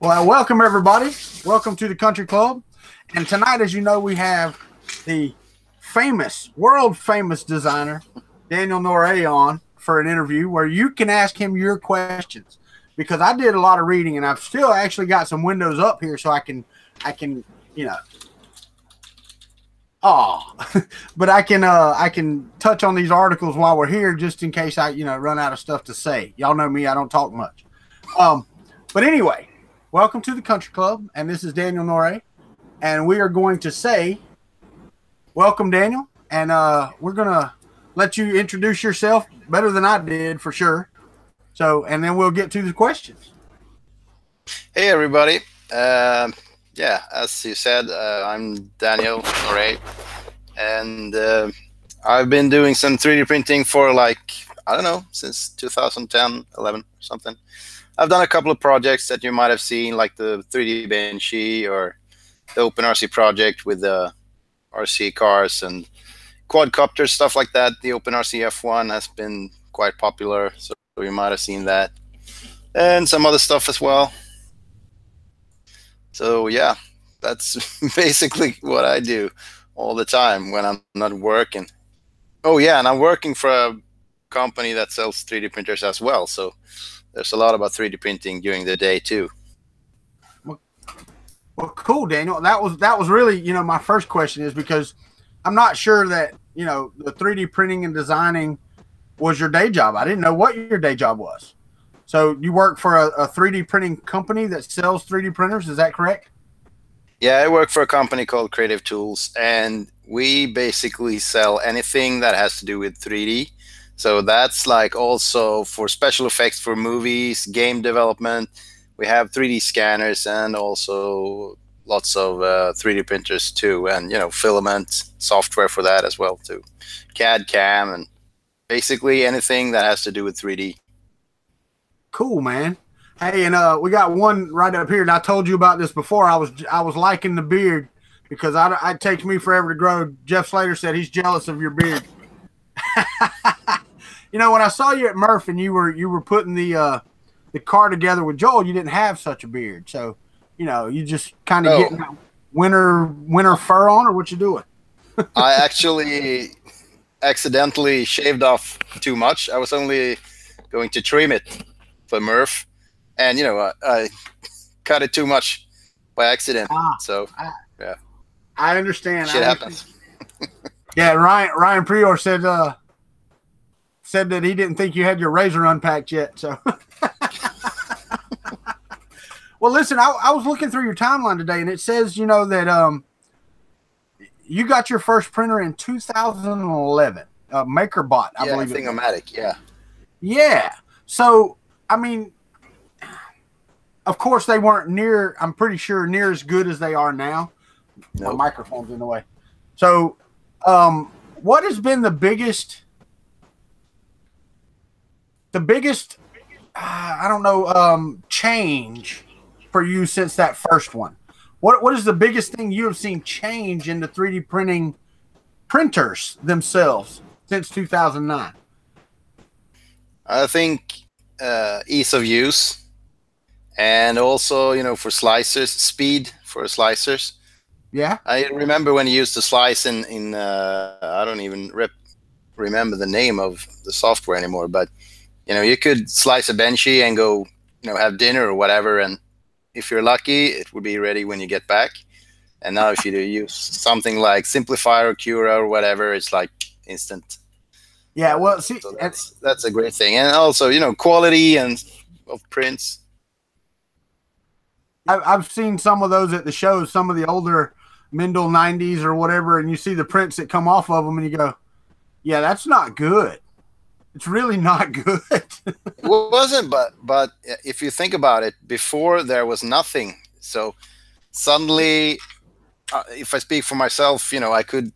Well, welcome everybody. Welcome to the Country Club. And tonight, as you know, we have the famous, world famous designer, Daniel Noree, on for an interview where you can ask him your questions. Because I did a lot of reading and I've still actually got some windows up here so I can, you know, but I can touch on these articles while we're here just in case I, run out of stuff to say. Y'all know me, I don't talk much. But anyway, welcome to the Country Club, and this is Daniel Noree, and we are going to say, welcome, Daniel, and we're going to let you introduce yourself better than I did, for sure. So, and then we'll get to the questions. Hey, everybody. Yeah, as you said, I'm Daniel Noree, and I've been doing some 3D printing for I don't know, since 2010, 11 or something. I've done a couple of projects that you might have seen, like the 3D Benchy or the OpenRC project with the RC cars and quadcopters, stuff like that. The OpenRC F1 has been quite popular, so you might have seen that. And some other stuff as well. So yeah, that's basically what I do all the time when I'm not working. Oh yeah, and I'm working for a company that sells 3D printers as well, so there's a lot about 3D printing during the day too. Well, cool, Daniel. That was really, my first question, is because I'm not sure that, the 3D printing and designing was your day job. I didn't know what your day job was. So you work for a 3D printing company that sells 3D printers, is that correct? Yeah, I work for a company called Creative Tools, and we basically sell anything that has to do with 3D. So that's also for special effects for movies, game development. We have 3D scanners and also lots of 3D printers too, and filament software for that as well too. CAD, CAM, and basically anything that has to do with 3D. Cool, man. Hey, and we got one right up here, and I told you about this before. I was liking the beard because it takes me forever to grow. Jeff Slater said he's jealous of your beard. When I saw you at Murph and you were putting the car together with Joel, you didn't have such a beard. So, you just kind of getting that winter fur on, or what you doing? I actually accidentally shaved off too much. I was only going to trim it for Murph, and I cut it too much by accident. So yeah, I understand. Shit happens. Yeah, Ryan Prior said that he didn't think you had your razor unpacked yet. So, well, listen, I was looking through your timeline today, and it says that you got your first printer in 2011, MakerBot, I believe. Yeah, Thingomatic. Yeah. Yeah. So, I mean, of course, they weren't near. I'm pretty sure near as good as they are now. Nope. My microphone's in the way. So, what has been the biggest, I don't know, change for you since that first one? What is the biggest thing you have seen change in the 3D printing printers themselves since 2009? I think ease of use, and also for slicers, speed for slicers. Yeah, I remember when you used to slice in I don't even remember the name of the software anymore, but you could slice a Benchy and go have dinner or whatever, and if you're lucky it would be ready when you get back. And now if you use something like Simplifier or Cura or whatever, it's like instant. Yeah, well, see, so that's a great thing. And also quality and of prints. I've seen some of those at the shows, some of the older Mendel 90s or whatever, and you see the prints that come off of them, and you go, yeah, that's not good. It's really not good. It wasn't, but if you think about it, before there was nothing. So suddenly, if I speak for myself, I could,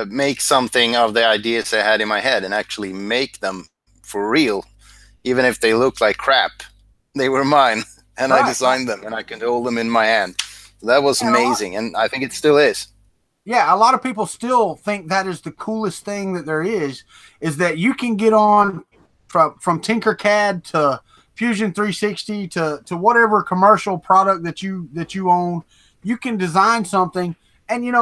make something of the ideas I had in my head and actually make them for real, even if they look like crap. They were mine, and I designed them, and I could hold them in my hand. So that was amazing, and I think it still is. Yeah, a lot of people still think that is the coolest thing that there is that you can get on from Tinkercad Fusion 360 to whatever commercial product that you own, you can design something, and in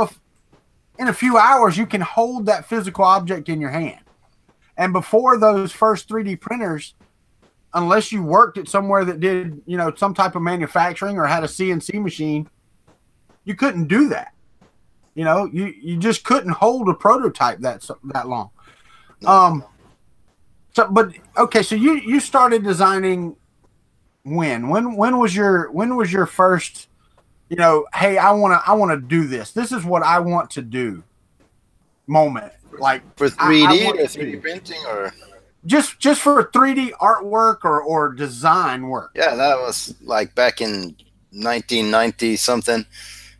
a few hours you can hold that physical object in your hand. And before those first 3D printers, unless you worked at somewhere that did some type of manufacturing or had a CNC machine, you couldn't do that. You just couldn't hold a prototype that long. But okay, so you started designing when was your first, hey, I want to do this. This is what I want to do moment. Like for 3D or 3D printing, or just for 3D artwork or design work. Yeah, that was like back in 1990 something,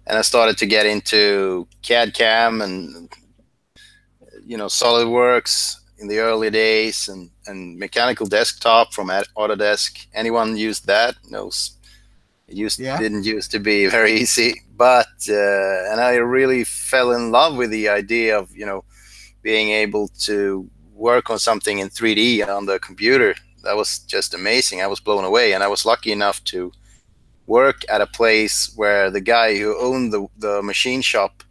and I started to get into CAD CAM and SolidWorks in the early days, and mechanical desktop from Autodesk. Anyone used that knows didn't used to be very easy, but and I really fell in love with the idea of being able to work on something in 3D on the computer. That was just amazing. I was blown away, and I was lucky enough to work at a place where the guy who owned the machine shop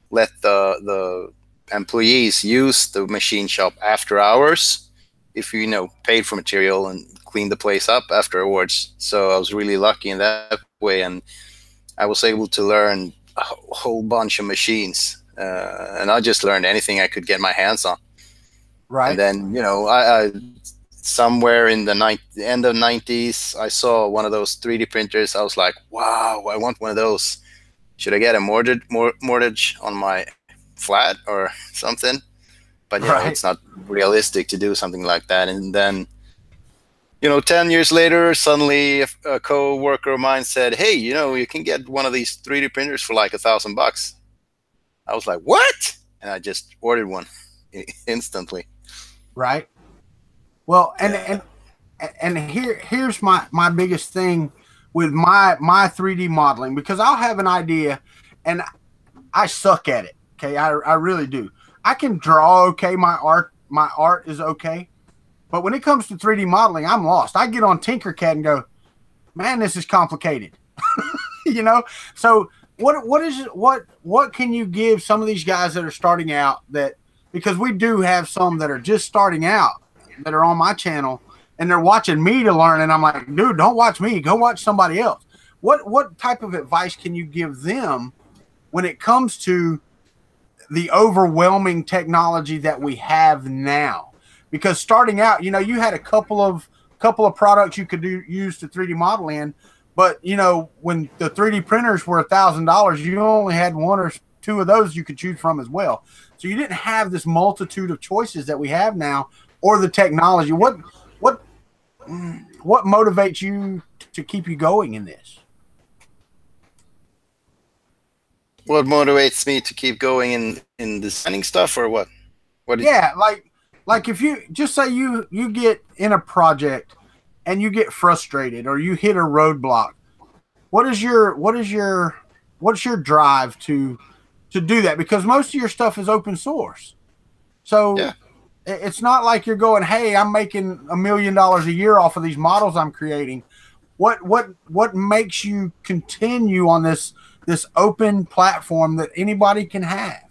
let the employees use the machine shop after hours if you paid for material and cleaned the place up afterwards. So I was really lucky in that way, and I was able to learn a whole bunch of machines, and I just learned anything I could get my hands on. Right. And then I somewhere in the end of 90s, I saw one of those 3D printers. I was like, wow, I want one of those. Should I get a mortgage on my flat or something? But it's not realistic to do something like that. And then 10 years later, suddenly a co-worker of mine said, hey, you can get one of these 3D printers for like $1,000. I was like, what? And I just ordered one instantly. Right. Well, and here's my biggest thing with my 3D modeling, because I'll have an idea and I suck at it. Okay. I really do. I can draw okay. My art is okay. But when it comes to 3D modeling, I'm lost. I get on Tinkercad and go, man, this is complicated. So what can you give some of these guys that are starting out, that, because we do have some that are just starting out that are on my channel and they're watching me to learn, and I'm like, dude, don't watch me, go watch somebody else. What type of advice can you give them when it comes to the overwhelming technology that we have now? Because starting out, you had a couple of products you could use to 3D model in, but when the 3D printers were $1,000, you only had one or two of those you could choose from as well. So you didn't have this multitude of choices that we have now, or the technology. What motivates you to keep you going in this? What motivates me to keep going in designing stuff, or what? Yeah, like if you just say you get in a project and you get frustrated or you hit a roadblock, what's your drive to do that? Because most of your stuff is open source. So yeah. It's not like you're going, hey, I'm making $1 million a year off of these models I'm creating. What makes you continue on this open platform that anybody can have?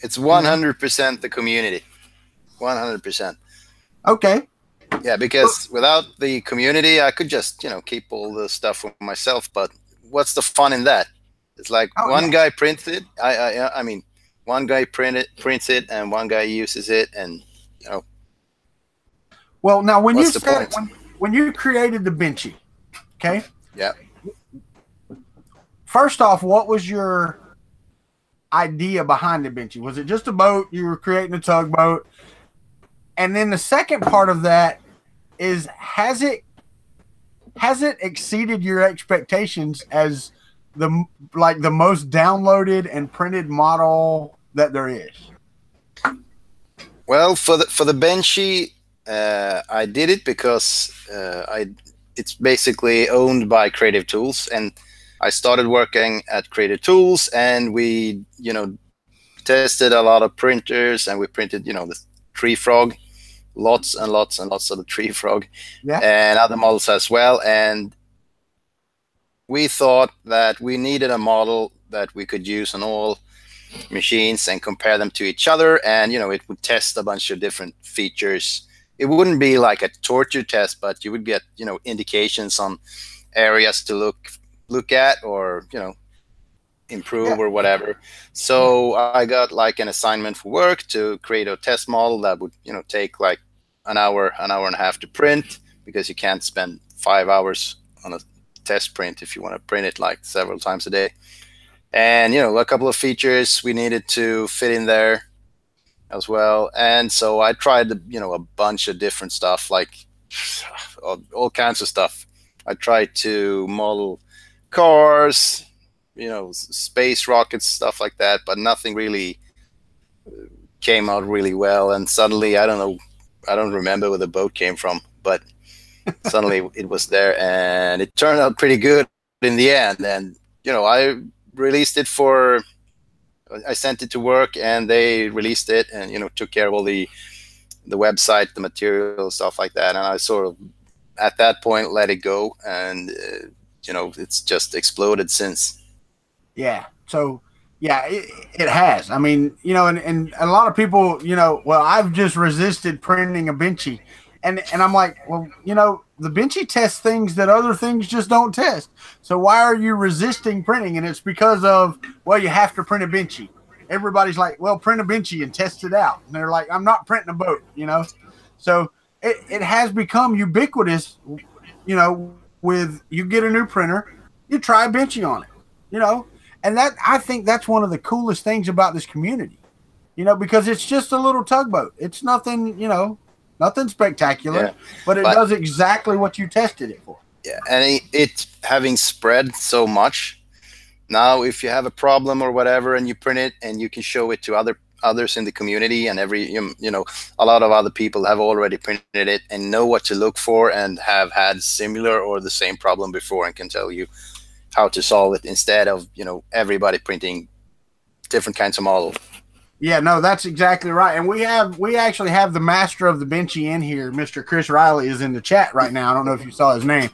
It's 100% the community. 100%. Okay. Yeah, because without the community, I could just, keep all the stuff for myself. But what's the fun in that? It's like one guy prints it. I mean, one guy prints it, and one guy uses it, and Well, now when when you created the Benchy, okay? Yeah. First off, what was your idea behind the Benchy? Was it just a boat? You were creating a tugboat? And then the second part of that is, has it exceeded your expectations as the most downloaded and printed model that there is? Well, for the Benchy, I did it because it's basically owned by Creative Tools, and I started working at Creative Tools, and we tested a lot of printers, and we printed the Tree Frog lots and lots and lots of the tree frog, Yeah. and other models as well. And we thought that we needed a model that we could use on all machines and compare them to each other, and it would test a bunch of different features. It wouldn't be like a torture test, but you would get indications on areas to look at, or improve or whatever. So I got like an assignment for work to create a test model that would take like an hour and a half to print, because you can't spend 5 hours on a test print if you want to print it like several times a day. And a couple of features we needed to fit in there as well. And so I tried a bunch of different stuff, like all kinds of stuff. I tried to model cars, space rockets, stuff like that, but nothing really came out really well. And suddenly, I don't remember where the boat came from, but suddenly it was there, and it turned out pretty good in the end. And I released it I sent it to work, and they released it, and took care of all the website, the material, stuff like that. And I sort of at that point let it go, and it's just exploded since. Yeah. So yeah, it has. I mean, and a lot of people, well, I've just resisted printing a Benchy, and I'm like, well, the Benchy tests things that other things just don't test. So why are you resisting printing? And it's because of, well, you have to print a Benchy. Everybody's like, well, print a Benchy and test it out. And they're like, I'm not printing a boat, So it has become ubiquitous, with you get a new printer, you try a Benchy on it, and that, I think that's one of the coolest things about this community, because it's just a little tugboat. It's nothing, nothing spectacular, but it does exactly what you tested it for. Yeah, and it having spread so much, now if you have a problem or whatever and you print it and you can show it to others in the community, and a lot of other people have already printed it and know what to look for and have had similar or the same problem before and can tell you how to solve it, instead of everybody printing different kinds of models. Yeah, no, that's exactly right. And we actually have the master of the Benchy in here. Mr. Chris Riley is in the chat right now. I don't know if you saw his name,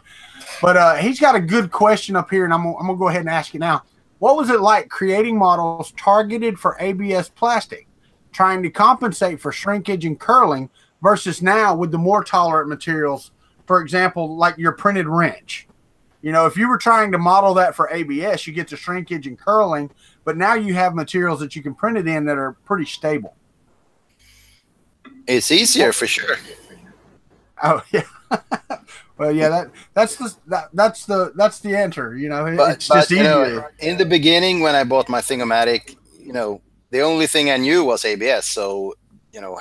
but he's got a good question up here, and I'm gonna go ahead and ask you now. What was it like creating models targeted for ABS plastic, trying to compensate for shrinkage and curling, versus now with the more tolerant materials, for example, like your printed wrench? If you were trying to model that for ABS, you get the shrinkage and curling, but now you have materials that you can print it in that are pretty stable. It's easier for sure. Oh yeah. Well, yeah, that's the answer. It's just easier. In the beginning, when I bought my Thingomatic, the only thing I knew was ABS. So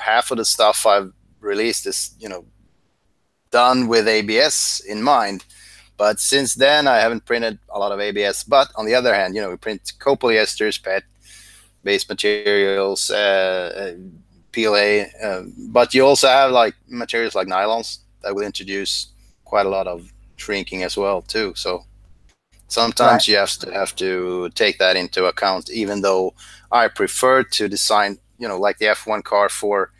half of the stuff I've released is done with ABS in mind. But since then, I haven't printed a lot of ABS. But on the other hand, we print copolyesters, PET-based materials, PLA. But you also have like materials like nylons that will introduce quite a lot of shrinking as well too. So sometimes you have to take that into account. Even though I prefer to design, like the F1 car for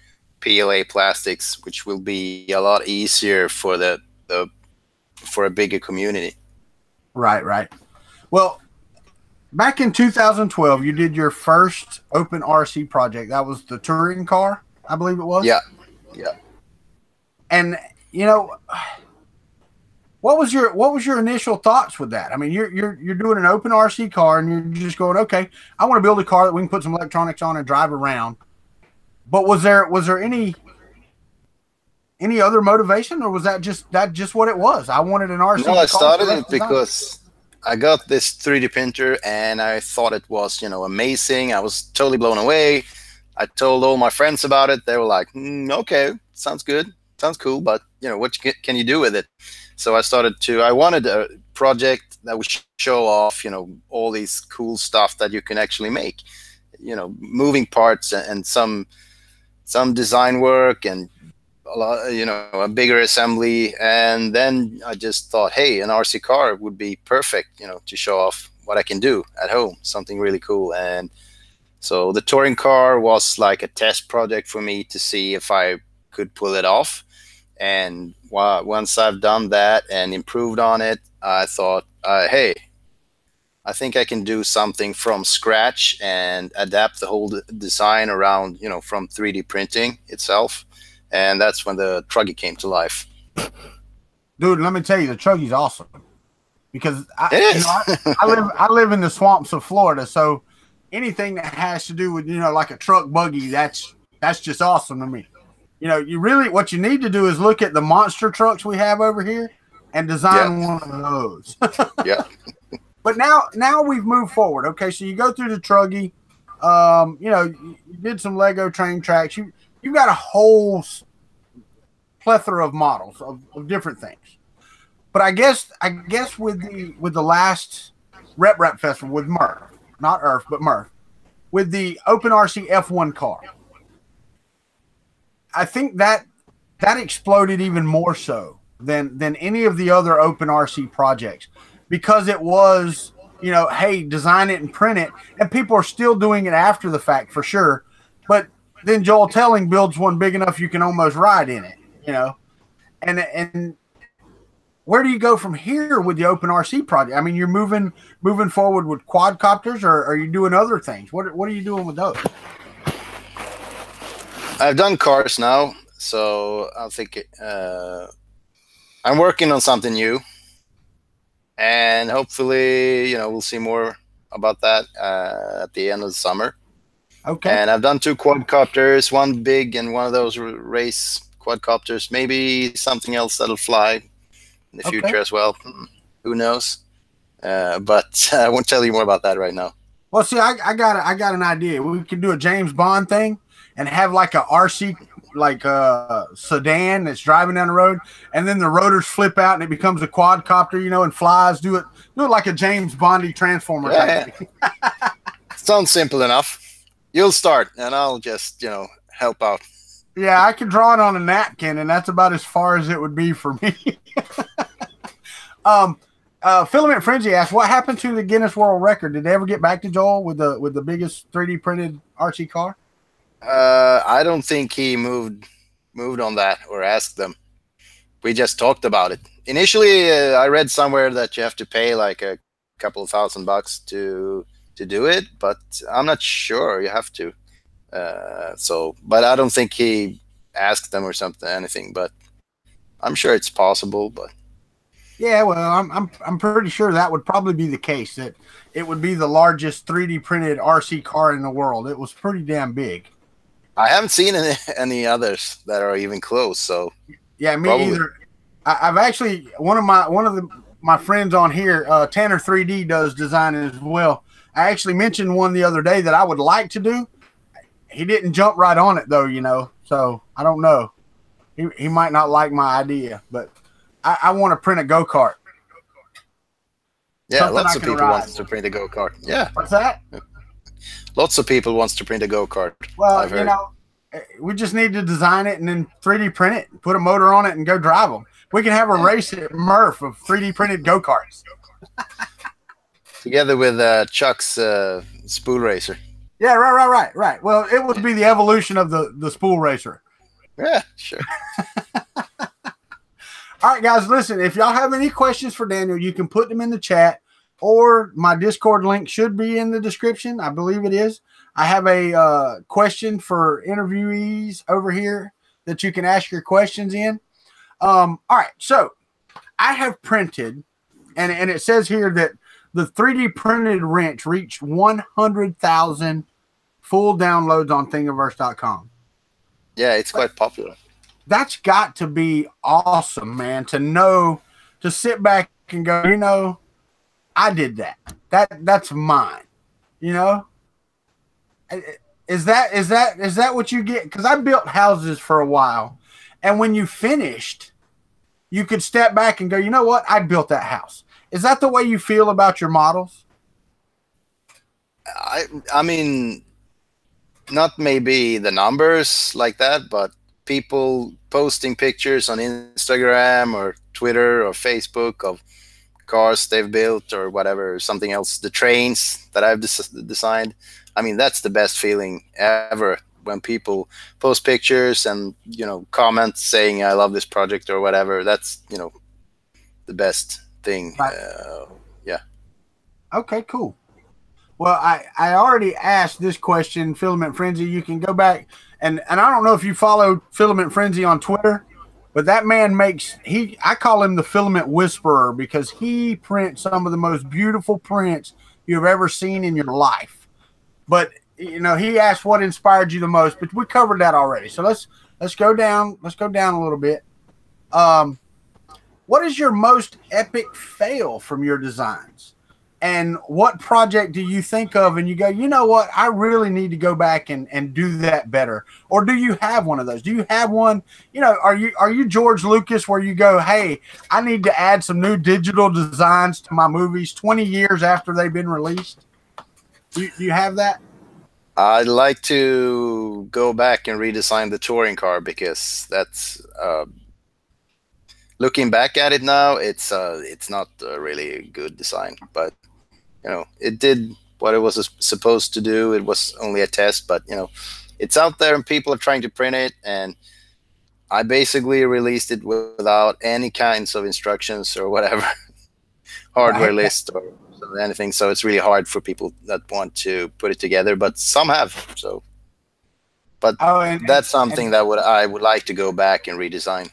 PLA plastics, which will be a lot easier for for a bigger community. Right. Well, back in 2012, you did your first open RC project. That was the touring car, I believe it was. Yeah. And what was your initial thoughts with that? I mean, you're doing an open RC car, and you're just going, okay, I want to build a car that we can put some electronics on and drive around. But was there any other motivation, or was that just what it was? I wanted an RC. No, I started it because I got this 3D printer and I thought it was, amazing. I was totally blown away. I told all my friends about it. They were like, okay, sounds good, sounds cool, but what can you do with it? So I wanted a project that would show off, all these cool stuff that you can actually make, moving parts and some design work and a lot, a bigger assembly. And then I just thought, hey, an RC car would be perfect, to show off what I can do at home, something really cool. And so the touring car was like a test project for me to see if I could pull it off. And once I've done that and improved on it, I thought, hey, I think I can do something from scratch and adapt the whole design around, from 3D printing itself. And that's when the Truggy came to life. Dude, let me tell you, the Truggy's awesome. Because I live in the swamps of Florida, so anything that has to do with, like a truck buggy, that's just awesome to me. What you need to do is look at the monster trucks we have over here and design one of those. Yeah. But now we've moved forward. Okay, so you go through the Truggy. You did some Lego train tracks. You've got a whole plethora of models of different things. But I guess with the last Rep Festival with Murph, not Earth, but Murph, with the Open RC F1 car, I think that exploded even more so than any of the other Open RC projects, because it was, hey, design it and print it, and people are still doing it after the fact for sure. But then Joel Telling builds one big enough you can almost ride in it, and where do you go from here with the Open RC project? I mean, you're moving forward with quadcopters, or are you doing other things? What are you doing with those? I've done cars now, so I think I'm working on something new, and hopefully, we'll see more about that at the end of the summer. Okay. And I've done 2 quadcopters, one big and one of those race quadcopters. Maybe something else that'll fly in the future as well. Who knows? But I won't tell you more about that right now. Well, see, I got an idea. We could do a James Bond thing and have like a RC, like a sedan that's driving down the road, and then the rotors flip out and it becomes a quadcopter, and flies. Do it like a James Bondy transformer. Yeah. Sounds simple enough. You'll start, and I'll just, help out. Yeah, I can draw it on a napkin, and that's about as far as it would be for me. Filament Frenzy asked, what happened to the Guinness World Record? Did they ever get back to Joel with the biggest 3D printed RC car? I don't think he moved on that or asked them. We just talked about it. Initially, I read somewhere that you have to pay like a couple of $1,000 to do it, but I'm not sure you have to. But I don't think he asked them or anything. But I'm sure it's possible. But yeah, well, I'm pretty sure that would probably be the case. That it would be the largest 3D printed RC car in the world. It was pretty damn big. I haven't seen any others that are even close. So yeah, me either. I've actually one of my friends on here, Tanner 3D, does design as well. I actually mentioned one the other day that I would like to do. He didn't jump right on it though, so I don't know. He might not like my idea, but I want to print a go-kart. Yeah, lots of people want to print a go-kart. Yeah. What's that? Lots of people wants to print a go-kart. Well, we just need to design it and then 3D print it, put a motor on it, and go drive them. We can have a race at Murph of 3D printed go-karts. Together with Chuck's spool racer. Yeah, right. Well, it would be the evolution of the spool racer. Yeah, sure. All right, guys, listen, if y'all have any questions for Daniel, you can put them in the chat, or my Discord link should be in the description. I believe it is. I have a question for interviewees over here that you can ask your questions in. All right, so I have printed, and it says here that the 3D printed wrench reached 100,000 full downloads on Thingiverse.com. Yeah, it's quite popular. That's got to be awesome, man, to sit back and go, I did that. That's mine. Is that what you get? Because I built houses for a while, and when you finished, you could step back and go, you know what? I built that house. Is that the way you feel about your models? I mean, not maybe the numbers like that, but people posting pictures on Instagram or Twitter or Facebook of cars they've built or whatever, something else, the trains that I've designed. I mean, that's the best feeling ever when people post pictures and, you know, comments saying I love this project or whatever, that's, you know, the best thing. Right. Yeah. Okay, cool. Well, I already asked this question, Filament Frenzy. You can go back and I don't know if you follow Filament Frenzy on Twitter, but that man I call him the Filament Whisperer because he prints some of the most beautiful prints you've ever seen in your life. But you know, he asked what inspired you the most, but we covered that already. So let's go down. Let's go down a little bit. What is your most epic fail from your designs? And what project do you think of and you go, you know what, I really need to go back and do that better? Or do you have one of those? Do you have one? You know, are you George Lucas where you go, hey, I need to add some new digital designs to my movies 20 years after they've been released? Do you have that? I'd like to go back and redesign the touring car because that's looking back at it now, it's not a really good design, but you know, it did what it was supposed to do. It was only a test, but you know, it's out there and people are trying to print it, and I basically released it without any kinds of instructions or whatever hardware list or anything. So it's really hard for people that want to put it together, but some have. So, but that's something that I would like to go back and redesign.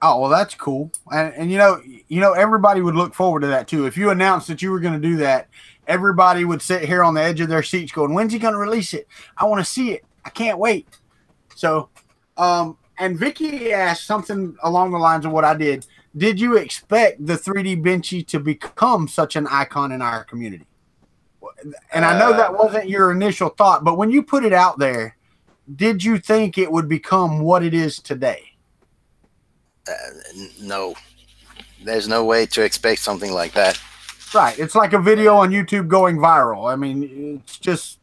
Oh, well, that's cool. And you know, everybody would look forward to that too. If you announced that you were going to do that, everybody would sit here on the edge of their seats going, when's he going to release it? I want to see it. I can't wait. So, and Vicky asked something along the lines of what I did. Did you expect the 3D Benchy to become such an icon in our community? And I know that wasn't your initial thought, but when you put it out there, did you think it would become what it is today? No, there's no way to expect something like that. Right. It's like a video on YouTube going viral. I mean, it's just,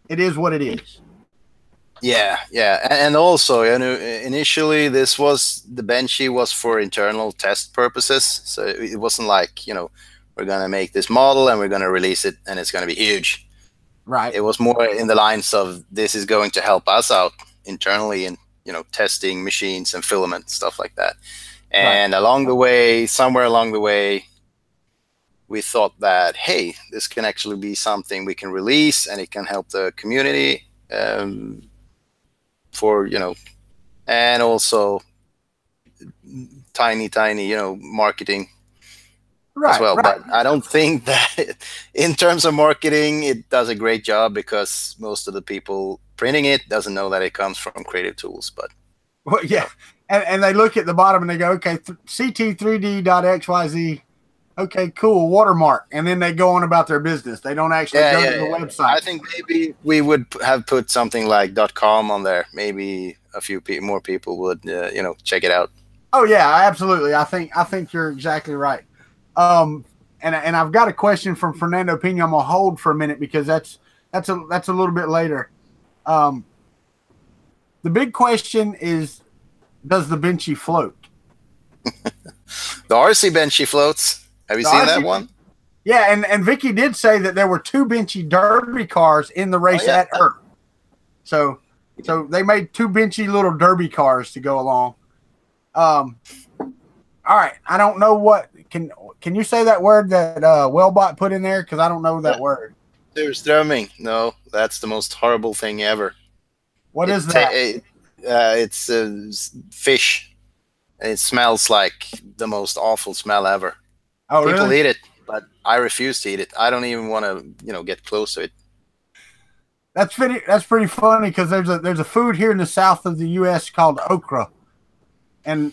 it is what it is. Yeah, yeah. And also, you know, initially the Benchy was for internal test purposes. So it wasn't like, you know, we're going to make this model and we're going to release it and it's going to be huge. Right. It was more in the lines of this is going to help us out internally in, you know, testing machines and filament, stuff like that. And along the way, somewhere along the way, we thought that, hey, this can actually be something we can release and it can help the community for, you know, and also tiny, you know, marketing as well. But I don't think that in terms of marketing, it does a great job because most of the people printing it doesn't know that it comes from Creative Tools. But well, yeah, and they look at the bottom and they go, okay, ct3d.xyz, okay, cool, watermark, and then they go on about their business. They don't actually go to the website. I think maybe we would have put something like .com on there. Maybe a few more people would, you know, check it out. Oh yeah, absolutely. I think you're exactly right. And I've got a question from Fernando Pena. I'm gonna hold for a minute because that's a little bit later. The big question is, does the Benchy float? The RC Benchy floats. Have you seen that one? Yeah, and Vicky did say that there were 2 Benchy derby cars in the race at Earth. So they made 2 Benchy little derby cars to go along. All right, I don't know what can you say that word that Wellbot put in there, because I don't know that word. Surströmming. No, that's the most horrible thing ever. What is that? It's fish. It smells like the most awful smell ever. Oh, people really? eat it, but I refuse to eat it. I don't even want to, you know, get close to it. That's pretty funny because there's a food here in the south of the U.S. called okra, and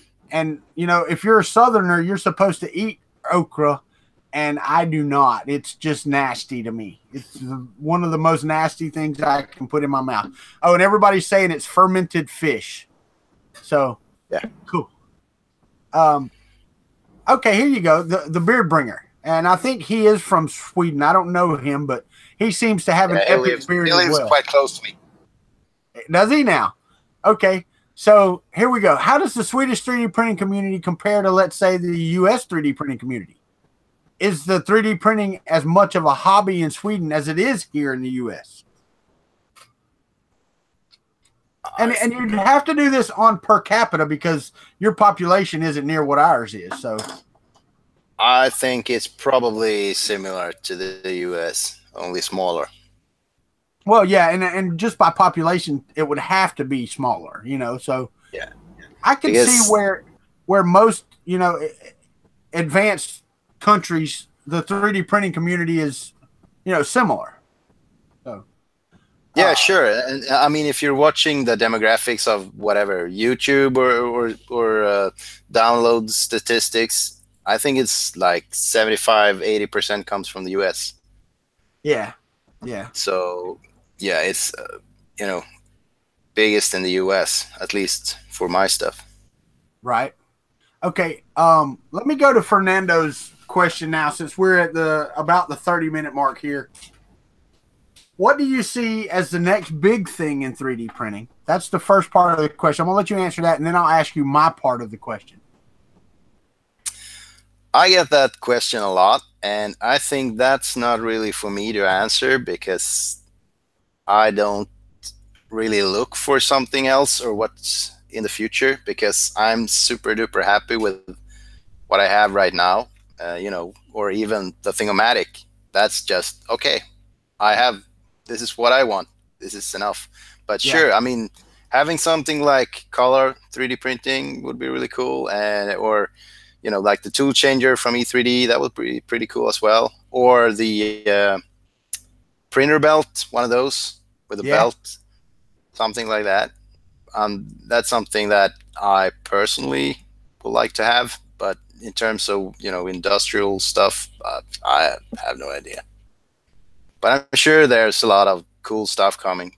you know, if you're a Southerner, you're supposed to eat okra, and I do not. It's just nasty to me. It's one of the most nasty things I can put in my mouth. Oh, and everybody's saying it's fermented fish. So yeah, cool. Okay, here you go. The beard bringer, and I think he is from Sweden. I don't know him, but he seems to have an epic beard as well. He lives quite close to me. Does he now? Okay. So here we go. How does the Swedish 3D printing community compare to, let's say, the U.S. 3D printing community? Is the 3D printing as much of a hobby in Sweden as it is here in the U.S.? And you'd have to do this on per capita because your population isn't near what ours is. So I think it's probably similar to the US, only smaller. Well, yeah, and just by population, it would have to be smaller, you know. So Yeah, I can see where most, you know, advanced countries, the 3D printing community is, you know, similar. So yeah, sure. And I mean, if you're watching the demographics of whatever YouTube or download statistics, I think it's like 75-80% comes from the US. yeah, yeah. So yeah, it's you know, biggest in the US, at least for my stuff. Right. Okay. Let me go to Fernando's question now, since we're at about the 30-minute mark here. What do you see as the next big thing in 3D printing? That's the first part of the question. I'm gonna let you answer that, and then I'll ask you my part of the question. I get that question a lot, and I think that's not really for me to answer because I don't really look for something else or what's in the future, because I'm super duper happy with what I have right now, you know, or even the Thingomatic. That's just okay. This is what I want. This is enough. But sure, I mean, having something like color 3D printing would be really cool, or you know, like the tool changer from E3D, that would be pretty cool as well. Or the printer belt, one of those with a belt, something like that. That's something that I personally would like to have. But in terms of, you know, industrial stuff, I have no idea. But I'm sure there's a lot of cool stuff coming.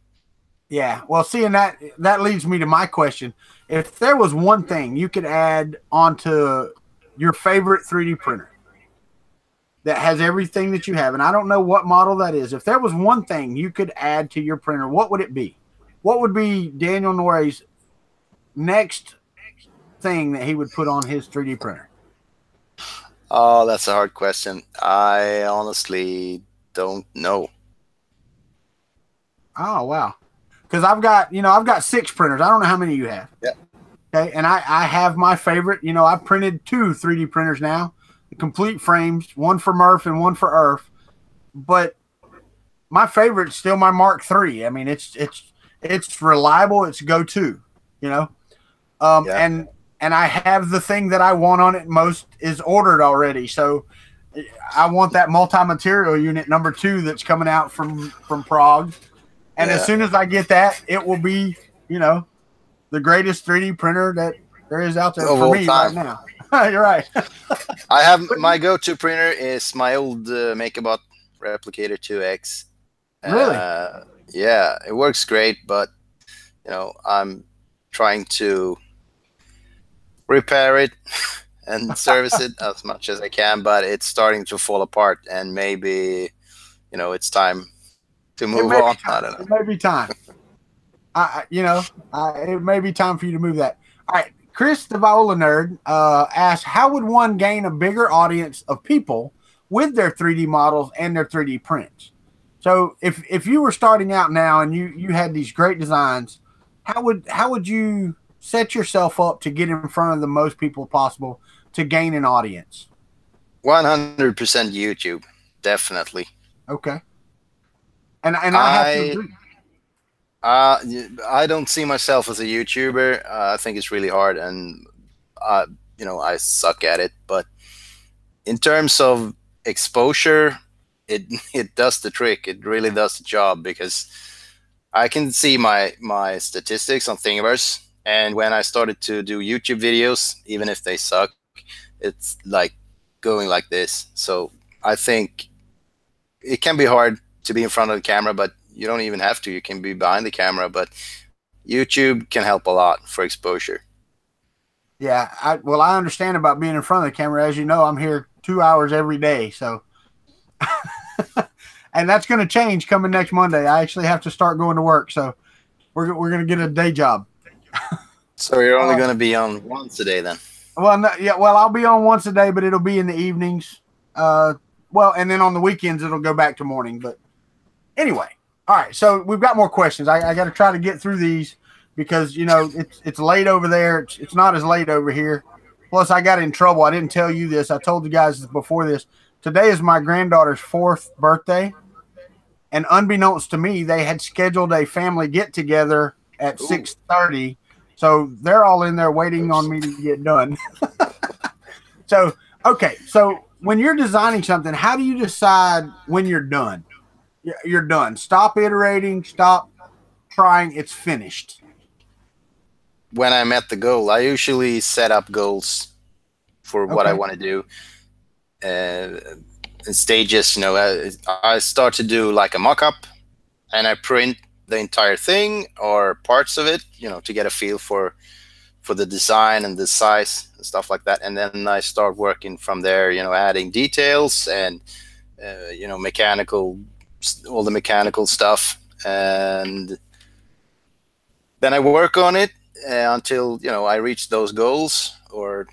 Yeah. Well, seeing that leads me to my question. If there was one thing you could add onto your favorite 3D printer that has everything that you have, and I don't know what model that is, if there was one thing you could add to your printer, what would it be? What would be Daniel Noree's next thing that he would put on his 3D printer? Oh, that's a hard question. I honestly don't know. Oh, wow. Because I've got 6 printers. I don't know how many you have. Yeah. Okay. And I have my favorite. You know, I've printed 2 3D printers now, the complete frames, one for Murph and one for Earth. But my favorite's still my Mark III. I mean, it's reliable. It's go-to, you know. And I have the thing that I want on it most is ordered already. So I want that multi-material unit number 2 that's coming out from Prague. And as soon as I get that, it will be, you know, the greatest 3D printer that there is out there for me right now. You're right. I have my go-to printer is my old MakerBot Replicator 2X. Really? Yeah, it works great, but you know, I'm trying to repair it and service it as much as I can, but it's starting to fall apart, and maybe, you know, it's time to move on. I don't know. It may be time. It may be time for you to move that. All right. Chris the Viola Nerd asks, how would one gain a bigger audience of people with their 3D models and their 3D prints? So if you were starting out now and you had these great designs, how would you set yourself up to get in front of the most people possible to gain an audience? 100% YouTube, definitely. Okay. And I have to agree. I don't see myself as a YouTuber. I think it's really hard, and you know, I suck at it. But in terms of exposure, it does the trick. It really does the job, because I can see my statistics on Thingiverse, and when I started to do YouTube videos, even if they suck, it's like going like this. So I think it can be hard to be in front of the camera, but you don't even have to. You can be behind the camera, but YouTube can help a lot for exposure. Yeah, I understand about being in front of the camera. As you know, I'm here 2 hours every day, so and that's going to change coming next Monday. I actually have to start going to work, so we're going to get a day job. So you're only going to be on once a day then? Well, no, yeah. Well, I'll be on once a day, but it'll be in the evenings. And then on the weekends it'll go back to morning. But anyway, all right. So we've got more questions. I got to try to get through these because you know it's late over there. It's not as late over here. Plus, I got in trouble. I didn't tell you this. I told you guys before this. Today is my granddaughter's 4th birthday, and unbeknownst to me, they had scheduled a family get together at 6:30. So they're all in there waiting on me to get done. So, okay. So when you're designing something, how do you decide when you're done? You're done. Stop iterating. Stop trying. It's finished. When I'm at the goal, I usually set up goals for what I want to do. In stages, you know, I start to do like a mock-up, and I print the entire thing or parts of it, you know, to get a feel for the design and the size and stuff like that. And then I start working from there, you know, adding details and you know, all the mechanical stuff, and then I work on it until, you know, I reach those goals. Or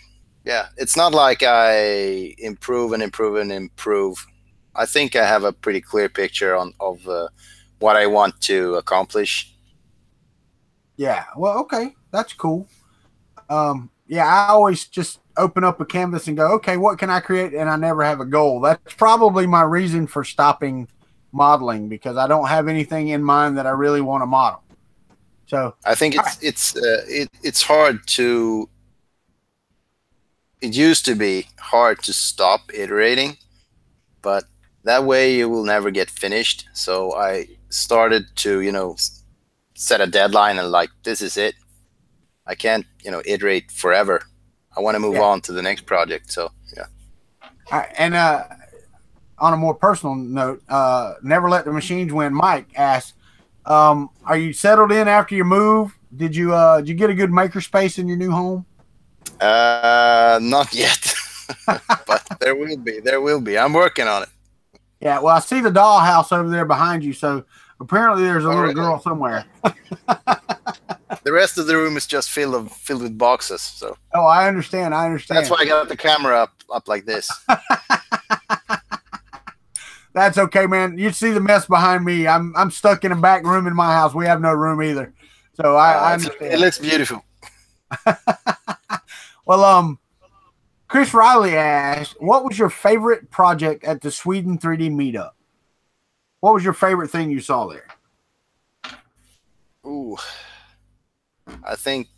it's not like I improve and improve and improve. I think I have a pretty clear picture of what I want to accomplish. Yeah. Well, okay. That's cool. I always just open up a canvas and go, okay, what can I create? And I never have a goal. That's probably my reason for stopping modeling, because I don't have anything in mind that I really want to model. So I think it's hard to. It used to be hard to stop iterating, but that way you will never get finished. So I started to, you know, set a deadline and like, this is it. I can't, you know, iterate forever. I want to move on to the next project. So, yeah. All right, and on a more personal note, Never Let the Machines Win Mike asks, are you settled in after you move? Did you get a good makerspace in your new home? Not yet, but there will be. I'm working on it. Yeah, well, I see the dollhouse over there behind you, so apparently there's a little girl somewhere. The rest of the room is just filled with boxes. So. Oh, I understand. That's why I got the camera up like this. That's okay, man. You see the mess behind me. I'm stuck in a back room in my house. We have no room either, so I understand. It looks beautiful. Well, Chris Riley asked, what was your favorite project at the Sweden 3D meetup? What was your favorite thing you saw there? Ooh, I think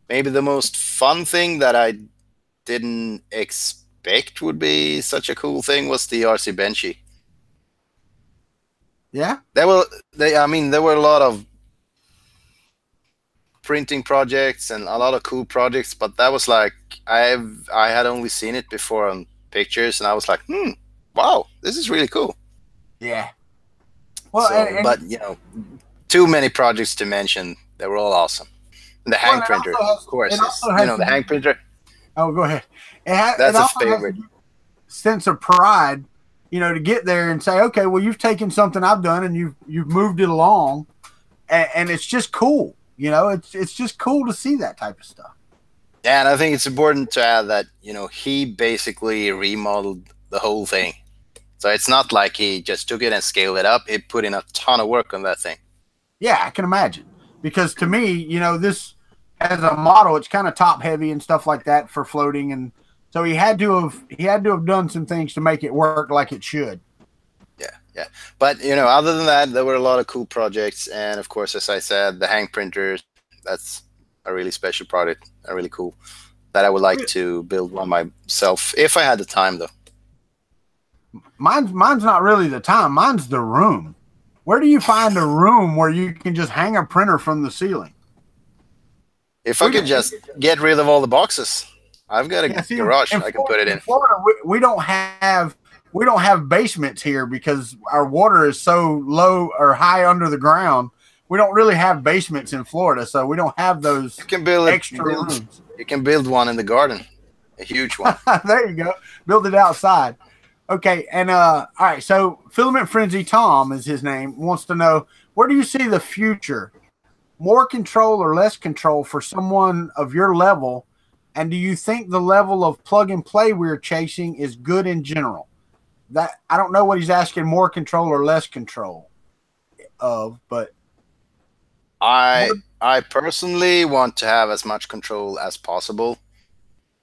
maybe the most fun thing that I didn't expect would be such a cool thing was the RC Benchy. Yeah? There were a lot of printing projects and a lot of cool projects, but that was like I had only seen it before on pictures, and I was like, wow, this is really cool. Yeah. Well, so, but you know, too many projects to mention. They were all awesome. And the hang printer, of course, the hang printer. Oh, go ahead. That's a favorite. Sense of pride, you know, to get there and say, okay, well, you've taken something I've done and you've moved it along, and it's just cool. You know, it's just cool to see that type of stuff. Yeah, and I think it's important to add that, you know, he basically remodeled the whole thing. So it's not like he just took it and scaled it up. He put in a ton of work on that thing. Yeah, I can imagine. Because to me, you know, this as a model, it's kind of top heavy and stuff like that for floating, and so he had to have done some things to make it work like it should. Yeah. But, you know, other than that, there were a lot of cool projects. And, of course, as I said, the hang printers, that's a really special product, a really cool, that I would like to build one myself, if I had the time, though. Mine's not really the time. Mine's the room. Where do you find a room where you can just hang a printer from the ceiling? If I could just get rid of all the boxes. I've got a garage I can put it in. Florida, we don't have basements here because our water is so low or high under the ground. We don't really have basements in Florida, so we don't have those extra rooms. You can build one in the garden, a huge one. There you go. Build it outside. Okay, and all right, so Filament Frenzy Tom is his name, wants to know, where do you see the future? More control or less control for someone of your level? And do you think the level of plug and play we're chasing is good in general? That I don't know what he's asking, more control or less control of, but I I personally want to have as much control as possible.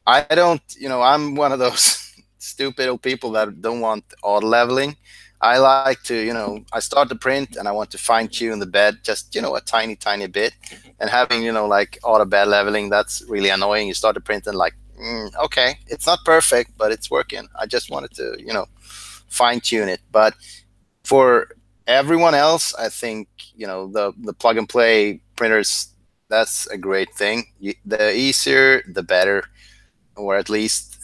I don't, I'm one of those stupid old people that don't want auto leveling. I like to, I start the print and I want to fine tune the bed just, a tiny, tiny bit. And having, like auto bed leveling, that's really annoying. You start the print and like, okay, it's not perfect, but it's working. I just wanted to, fine tune it. But for everyone else, I think, the plug and play printers, that's a great thing. The easier, the better, or at least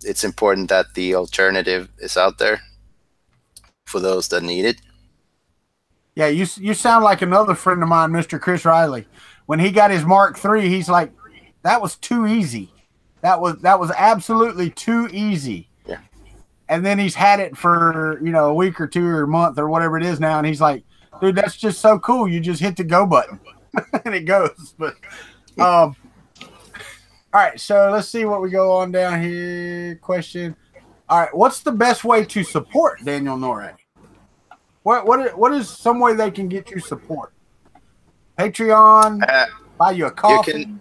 it's important that the alternative is out there for those that need it. Yeah, you sound like another friend of mine, Mr. Chris Riley. When he got his Mark III, he's like, that was too easy. That was absolutely too easy. Yeah. And then he's had it for, a week or two or a month or whatever it is now. And he's like, dude, that's just so cool. You just hit the go button and it goes. But, all right. So let's see what we go on down here. Question. All right. What's the best way to support Daniel Noree? What is some way they can get you support? Patreon, buy you a coffee?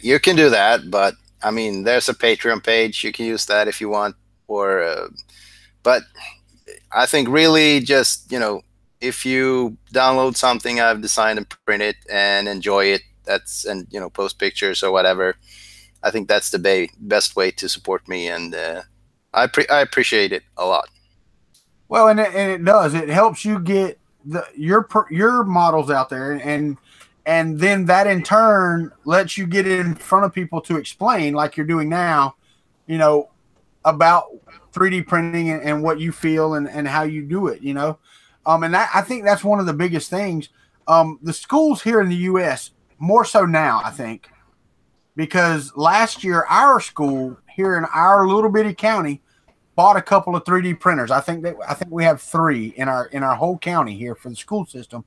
You can do that, but I mean, there's a Patreon page. You can use that if you want. But I think really just, if you download something I've designed and print it and enjoy it, and post pictures or whatever, I think that's the best way to support me, and I appreciate it a lot. Well, and it does. It helps you get your models out there, and then that in turn lets you get in front of people to explain, like you're doing now, about 3D printing and what you feel and how you do it. And I think that's one of the biggest things. The schools here in the U.S. more so now, I think, because last year our school here in our little bitty county bought a couple of 3D printers. I think we have 3 in our whole county here for the school system.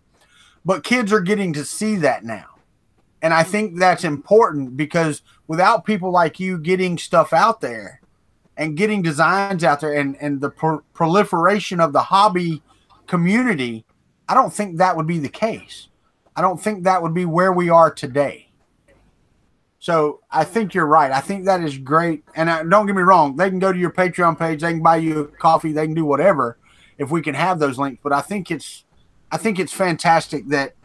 But kids are getting to see that now. And I think that's important, because without people like you getting stuff out there and getting designs out there and the proliferation of the hobby community, I don't think that would be the case. I don't think that would be where we are today. So I think you're right. I think that is great. And don't get me wrong, they can go to your Patreon page, they can buy you a coffee, they can do whatever if we can have those links. But I think it's fantastic that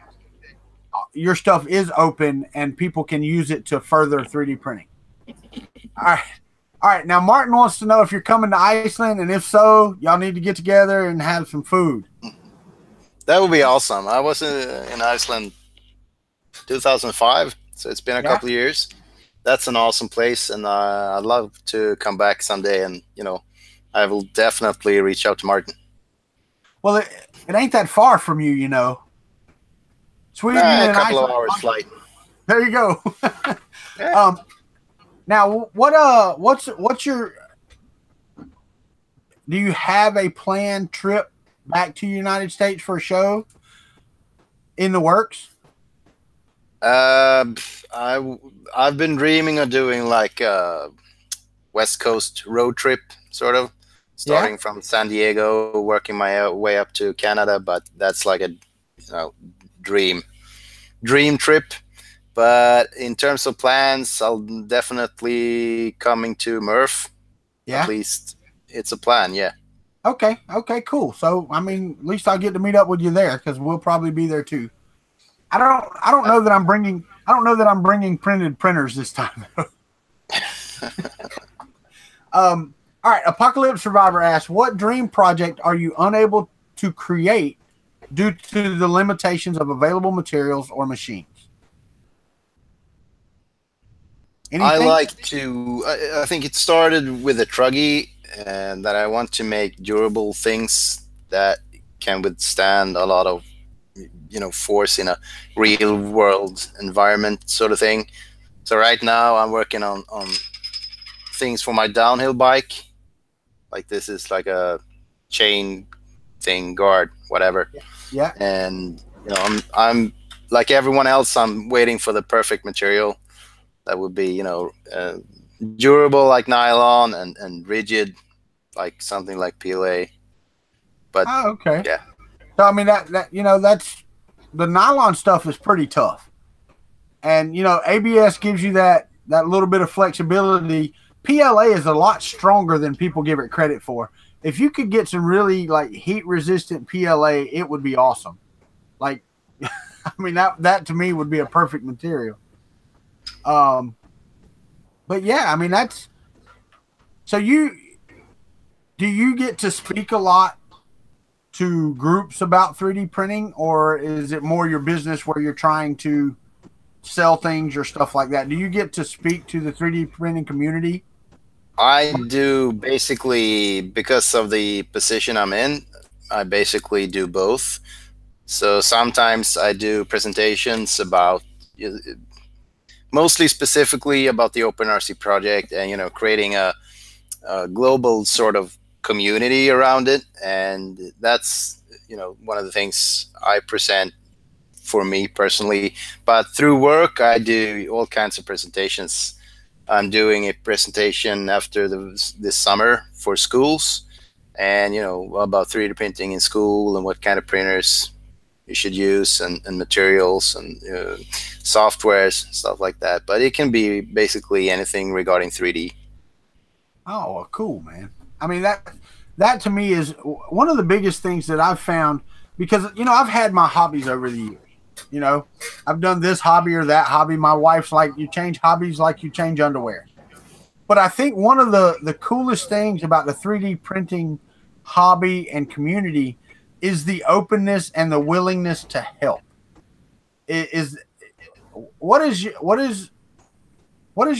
your stuff is open and people can use it to further 3D printing. All right. Now Martin wants to know if you're coming to Iceland, and if so, y'all need to get together and have some food. That would be awesome. I was in Iceland 2005. So it's been a couple of years. That's an awesome place, and I'd love to come back someday. And I will definitely reach out to Martin. Well, it ain't that far from you, Sweden and a couple Iceland, of hours flight. There you go. Yeah. Now, what's your? Do you have a planned trip back to the United States for a show in the works? I've been dreaming of doing like a West Coast road trip, sort of, starting from San Diego, working my way up to Canada. But that's like a dream trip. But in terms of plans, I'll definitely coming to Murph. Yeah, at least it's a plan. Yeah. Okay, cool. So I mean, at least I'll get to meet up with you there, because we'll probably be there too. I don't know that I'm bringing printed printers this time. All right. Apocalypse Survivor asks, what dream project are you unable to create due to the limitations of available materials or machines? Anything? I think it started with a truggy, and that I want to make durable things that can withstand a lot of force in a real world environment, sort of thing. So right now I'm working on things for my downhill bike. Like this is like a chain thing, guard, whatever. Yeah. And I'm like everyone else, I'm waiting for the perfect material that would be durable like nylon and rigid like something like PLA. But okay. Yeah. So I mean that's the nylon stuff is pretty tough. And, you know, ABS gives you that little bit of flexibility. PLA is a lot stronger than people give it credit for. If you could get some really like heat resistant PLA, it would be awesome. Like, I mean, that to me would be a perfect material. But yeah, I mean, so do you get to speak a lot to groups about 3D printing, or is it more your business where you're trying to sell things or stuff like that? Do you get to speak to the 3D printing community? I do, basically, because of the position I'm in. I basically do both. So sometimes I do presentations about, mostly specifically about the OpenRC project, and, you know, creating a global sort of community around it. And that's, you know, one of the things I present for me personally. But through work, I do all kinds of presentations. I'm doing a presentation after this summer for schools, and, you know, about 3D printing in school and what kind of printers you should use, and materials and softwares, stuff like that. But it can be basically anything regarding 3D. Oh, well, cool, man. I mean, that to me is one of the biggest things that I've found, because, you know, I've had my hobbies over the years. You know, I've done this hobby or that hobby. My wife's like, you change hobbies like you change underwear. But I think one of the coolest things about the 3D printing hobby and community is the openness and the willingness to help. What is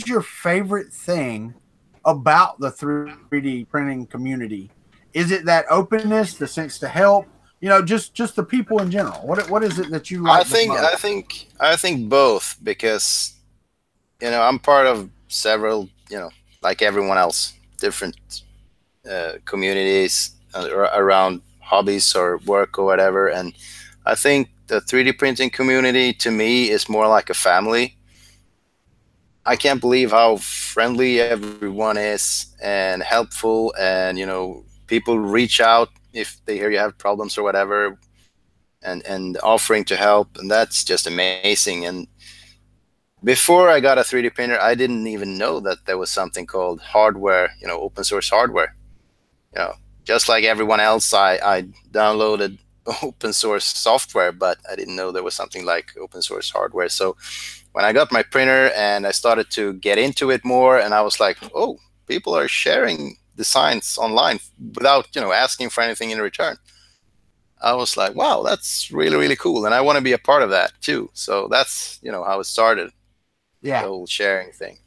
your favorite thing about the 3D printing community? Is it that openness, the sense to help? You know, just the people in general. What is it that you like? I think both, because, you know, I'm part of several, you know, like everyone else, different communities around hobbies or work or whatever. And I think the 3D printing community to me is more like a family. I can't believe how friendly everyone is and helpful, and, you know, people reach out if they hear you have problems or whatever, and offering to help, and that's just amazing. And before I got a 3D printer, I didn't even know that there was something called hardware, you know, open source hardware. You know, just like everyone else, I downloaded open source software, but I didn't know there was something like open source hardware. So when I got my printer and I started to get into it more, and I was like, oh, people are sharing designs online without, you know, asking for anything in return. I was like, wow, that's really, really cool, and I want to be a part of that too. So that's, you know, how it started. Yeah, the whole sharing thing.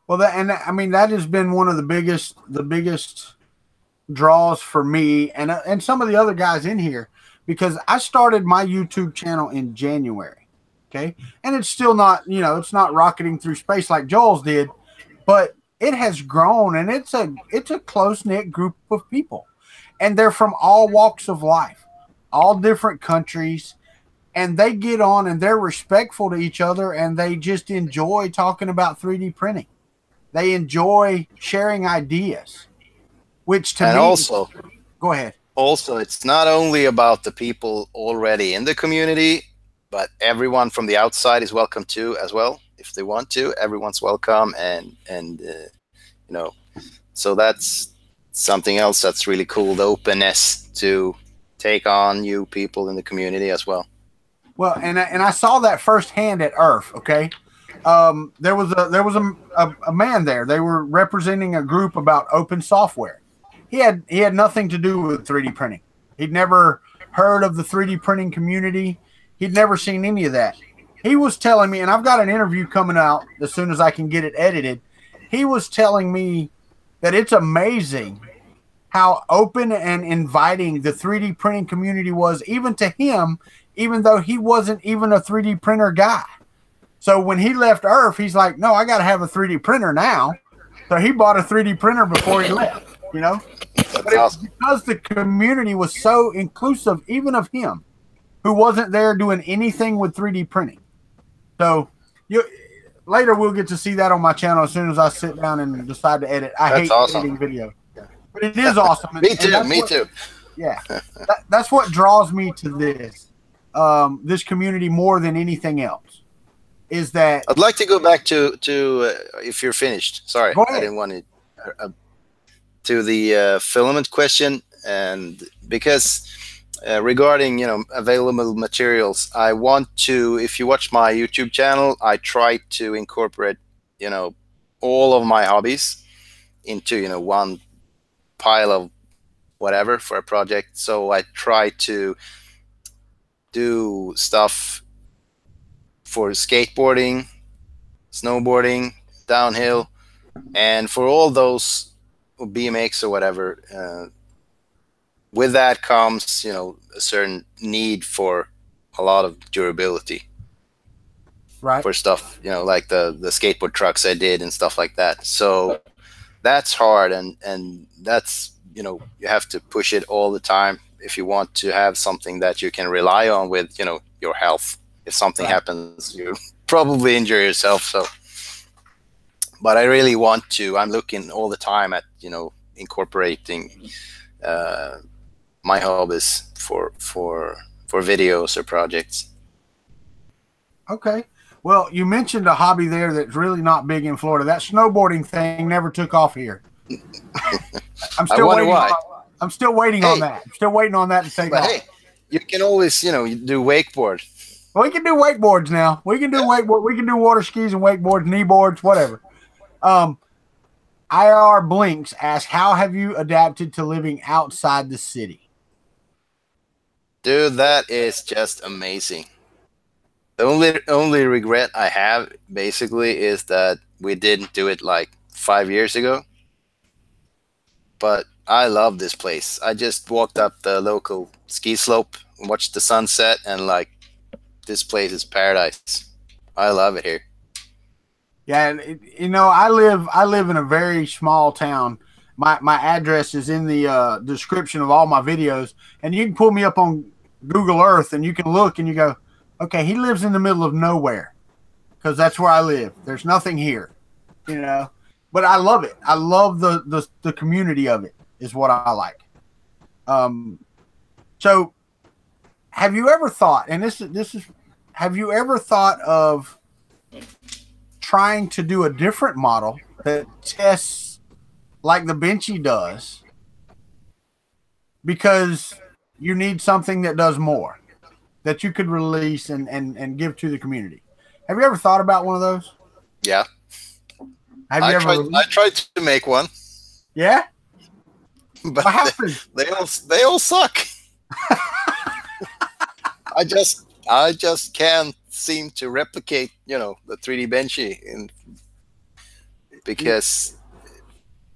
Well, I mean, that has been one of the biggest draws for me and some of the other guys in here, because I started my YouTube channel in January. Okay, and it's still not, you know, it's not rocketing through space like Joel's did, but it has grown, and it's a close-knit group of people, and they're from all walks of life, all different countries, and they get on and they're respectful to each other, and they just enjoy talking about 3D printing. They enjoy sharing ideas, which to me also, go ahead. Also, it's not only about the people already in the community, but everyone from the outside is welcome too as well. If they want to, everyone's welcome, and you know, so that's something else that's really cool, the openness to take on new people in the community as well. Well, and I saw that firsthand at Earth. Okay, there was a man there. They were representing a group about open software. He had nothing to do with 3D printing. He'd never heard of the 3D printing community. He'd never seen any of that. He was telling me, and I've got an interview coming out as soon as I can get it edited. He was telling me that it's amazing how open and inviting the 3D printing community was, even to him, even though he wasn't even a 3D printer guy. So when he left Earth, he's like, no, I got to have a 3D printer now. So he bought a 3D printer before he left, you know? But it was because the community was so inclusive, even of him, who wasn't there doing anything with 3D printing. So later we'll get to see that on my channel as soon as I sit down and decide to edit. I hate editing video, but it is awesome. Me too. Yeah, that's what draws me to this. this community more than anything else is that I'd like to go back to if you're finished. Sorry, I didn't want to the filament question, and because regarding available materials, I want to. If you watch my YouTube channel, I try to incorporate all of my hobbies into one pile of whatever for a project. So I try to do stuff for skateboarding, snowboarding, downhill, and for all those BMX or whatever. With that comes a certain need for a lot of durability, right? For stuff like the skateboard trucks I did and stuff like that. So that's hard, and that's you have to push it all the time if you want to have something that you can rely on with your health. If something happens, you probably injure yourself. So, but I really want to. I'm looking all the time at incorporating my hobbies for videos or projects. Okay. Well, you mentioned a hobby there that's really not big in Florida. That snowboarding thing never took off here. I'm still waiting. I'm still waiting on that. I'm still waiting on that to take off. Hey, you can always, you do wakeboard. Well, we can do wakeboards now. We can do wakeboard. We can do water skis and wakeboards, knee boards, whatever. IR Blinks asks, how have you adapted to living outside the city? Dude, that is just amazing. The only regret I have basically is that we didn't do it like 5 years ago. But I love this place. I just walked up the local ski slope and watched the sunset, and like, this place is paradise. I love it here. Yeah, and I live in a very small town. My address is in the description of all my videos, and you can pull me up on Google Earth and you can look and you go, okay, he lives in the middle of nowhere, because that's where I live. There's nothing here, but I love it. I love the community of it is what I like. So have you ever thought, and have you ever thought of trying to do a different model that tests like the Benchy does, because you need something that does more, that you could release and give to the community? Have you ever thought about one of those? Yeah. I tried to make one. Yeah? But what happened? They all suck. I just can't seem to replicate, the 3D Benchy, because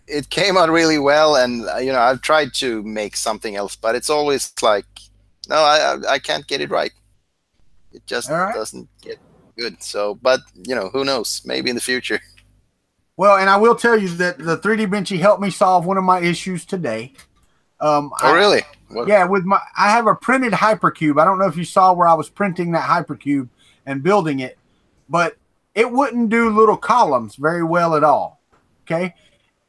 it came out really well, and I've tried to make something else, but it's always like, no, I can't get it right. It just doesn't get good. So, but who knows? Maybe in the future. Well, and I will tell you that the 3D Benchy helped me solve one of my issues today. Really? Yeah, I have a printed hypercube. I don't know if you saw where I was printing that hypercube and building it, but it wouldn't do little columns very well at all. Okay,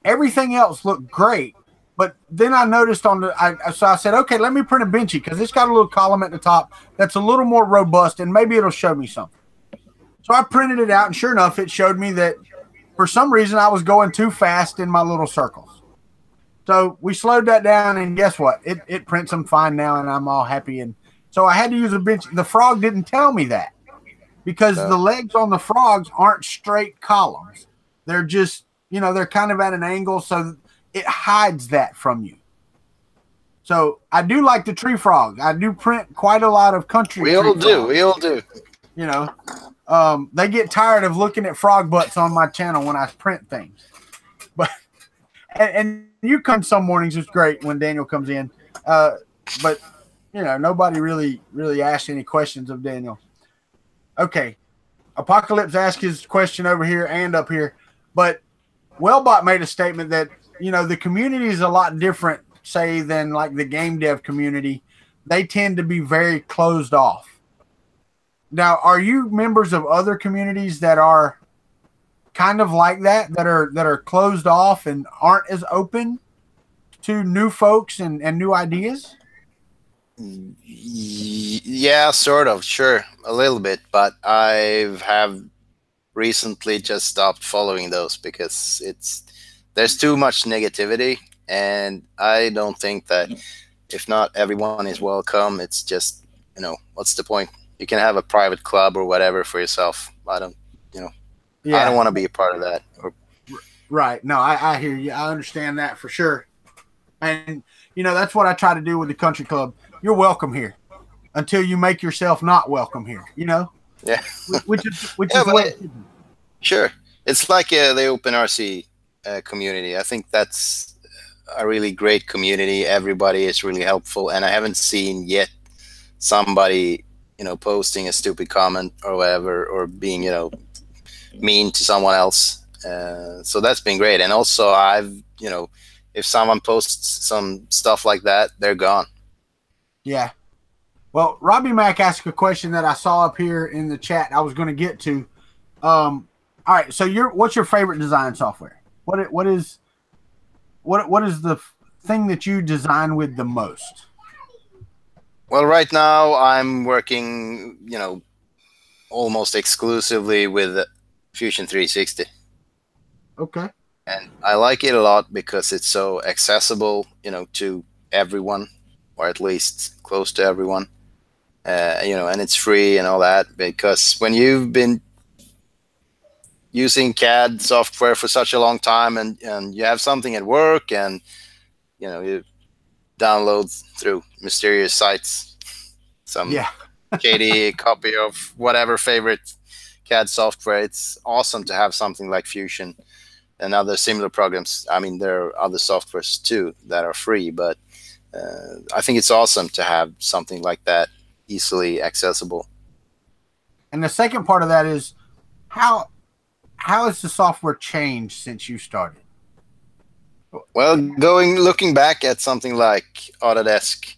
everything else looked great, but then I noticed so I said, okay, let me print a Benchy, because it's got a little column at the top that's a little more robust, and maybe it'll show me something. So I printed it out, and sure enough, it showed me that for some reason I was going too fast in my little circles. So we slowed that down, and guess what? It prints them fine now, and I'm all happy. And so I had to use a Benchy. The frog didn't tell me that, because the legs on the frogs aren't straight columns. They're just, they're kind of at an angle, so it hides that from you. So I do like the tree frog. I do print quite a lot of country. We all do. They get tired of looking at frog butts on my channel when I print things. But and you come some mornings, it's great when Daniel comes in. But nobody really asked any questions of Daniel. Okay. Apocalypse asked his question over here and up here, but Wellbot made a statement that the community is a lot different, say, than like the game dev community. They tend to be very closed off. Now, are you members of other communities that are kind of like that are closed off and aren't as open to new folks and new ideas? Yeah, sort of, sure, a little bit, but I have recently just stopped following those because there's too much negativity, and I don't think that if not everyone is welcome, it's just, what's the point? You can have a private club or whatever for yourself. I don't, I don't Yeah, want to be a part of that. right. No, I hear you. I understand that for sure. And that's what I try to do with the country club. You're welcome here until you make yourself not welcome here. Yeah, Which is yeah, the way it should be. sure. It's like the open RC community. I think that's a really great community. Everybody is really helpful, and I haven't seen yet somebody posting a stupid comment or whatever, or being mean to someone else. So that's been great. And also, if someone posts some stuff like that, they're gone. Yeah. Well, Robbie Mack asked a question that I saw up here in the chat. I was going to get to. All right. So, what's your favorite design software? What is the thing that you design with the most? Well, right now I'm working, almost exclusively with Fusion 360. Okay. And I like it a lot because it's so accessible, to everyone, or at least close to everyone. And it's free and all that, because when you've been using CAD software for such a long time, and you have something at work, and you download through mysterious sites some shady copy of whatever favorite CAD software, it's awesome to have something like Fusion and other similar programs. I mean, there are other softwares too that are free, but I think it's awesome to have something like that easily accessible. And the second part of that is how has the software changed since you started? Well, looking back at something like Autodesk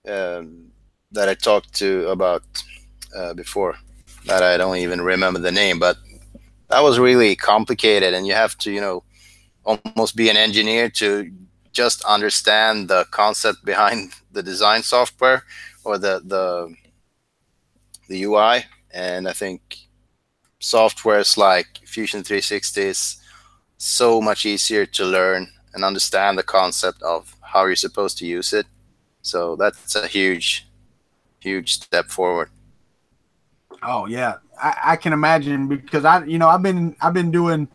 that I talked to about before, that I don't even remember the name, but that was really complicated, and you have to, almost be an engineer to just understand the concept behind the design software or the UI. And I think softwares like Fusion 360 is so much easier to learn and understand the concept of how you're supposed to use it. So that's a huge step forward. Oh yeah, I can imagine, because I've been doing.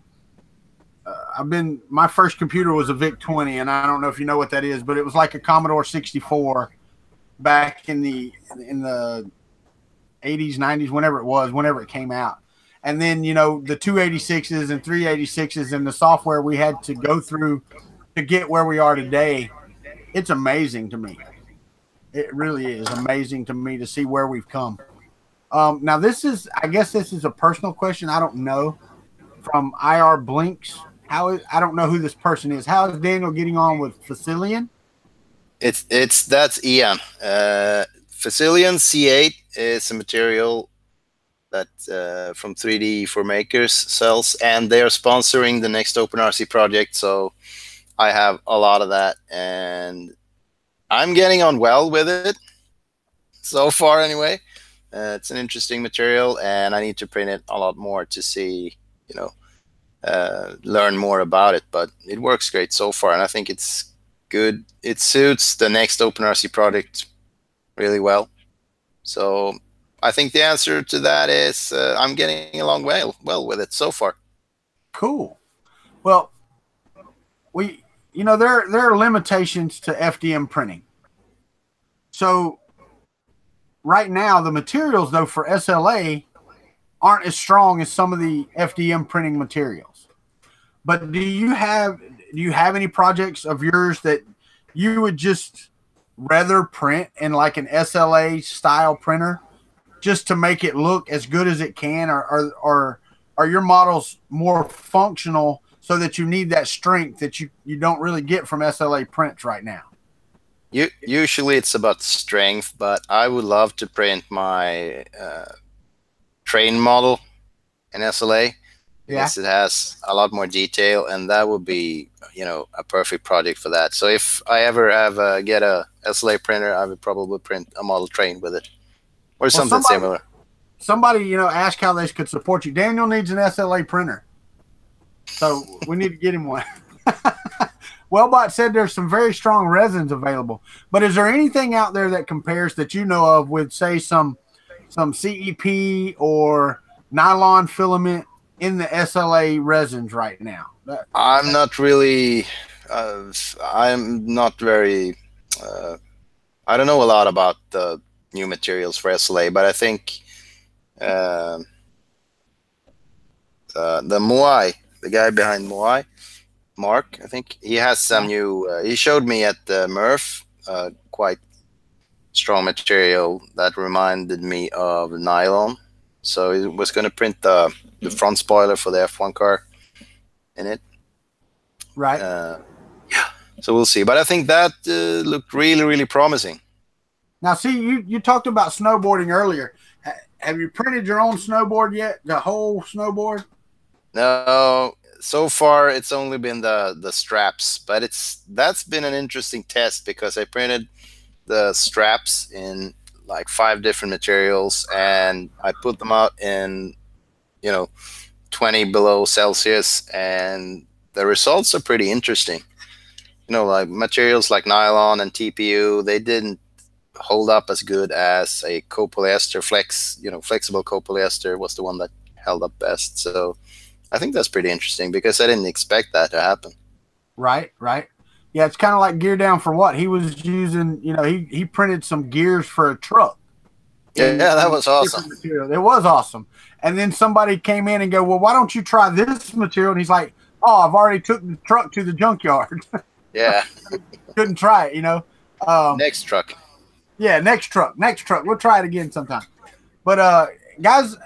My first computer was a VIC-20, and I don't know if you know what that is, but it was like a Commodore 64 back in the 80s, 90s, whenever it came out. And then, the 286s and 386s and the software we had to go through to get where we are today, it's amazing to me. It really is amazing to me to see where we've come. Now, I guess this is a personal question. I don't know. From IR Blinks, I don't know who this person is. How is Daniel getting on with Facilian? That's Ian. Facilian C8 is a material that from 3D for Makers sells, and they are sponsoring the next OpenRC project. So I have a lot of that, and I'm getting on well with it so far anyway. It's an interesting material, and I need to print it a lot more to see, learn more about it. But it works great so far, and I think it's good. It suits the next OpenRC project really well. So I think the answer to that is I'm getting along well with it so far. Cool. Well, there are limitations to FDM printing. So right now, the materials, though, for SLA aren't as strong as some of the FDM printing materials. But do you have any projects of yours that you would just rather print in like an SLA style printer just to make it look as good as it can, or are your models more functional so that you need that strength that you don't really get from SLA prints right now? Usually it's about strength, but I would love to print my train model in SLA, Yeah. It has a lot more detail, and that would be, a perfect project for that. So if I ever get a SLA printer, I would probably print a model train with it, or something similar. Somebody, asked how they could support you. Daniel needs an SLA printer, so we need to get him one. Wellbot said there's some very strong resins available, but is there anything out there that compares that you know of with, say, some CEP or nylon filament in the SLA resins right now? I'm not really. I'm not very. I don't know a lot about the new materials for SLA, but I think the Moai, the guy behind Moai, Mark, I think he has some new. He showed me at the Murph quite strong material that reminded me of nylon. So he was going to print the front spoiler for the F1 car in it. Right. Yeah. So we'll see. But I think that looked really, really promising. Now, see, you talked about snowboarding earlier. Have you printed your own snowboard yet? The whole snowboard? No. So far, it's only been the straps. But that's been an interesting test because I printed the straps in like 5 different materials, and I put them out in 20 below Celsius, and the results are pretty interesting. Like materials like nylon and TPU, they didn't hold up as good as a copolyester flexible copolyester was the one that held up best. So I think that's pretty interesting because I didn't expect that to happen. Right. Yeah, it's kind of like Gear Down for What. He was using, he printed some gears for a truck. Yeah, that was awesome. It was awesome. And then somebody came in and go, well, why don't you try this material? And he's like, oh, I've already took the truck to the junkyard. Yeah. Couldn't try it, Next truck. Yeah, next truck. We'll try it again sometime. But guys,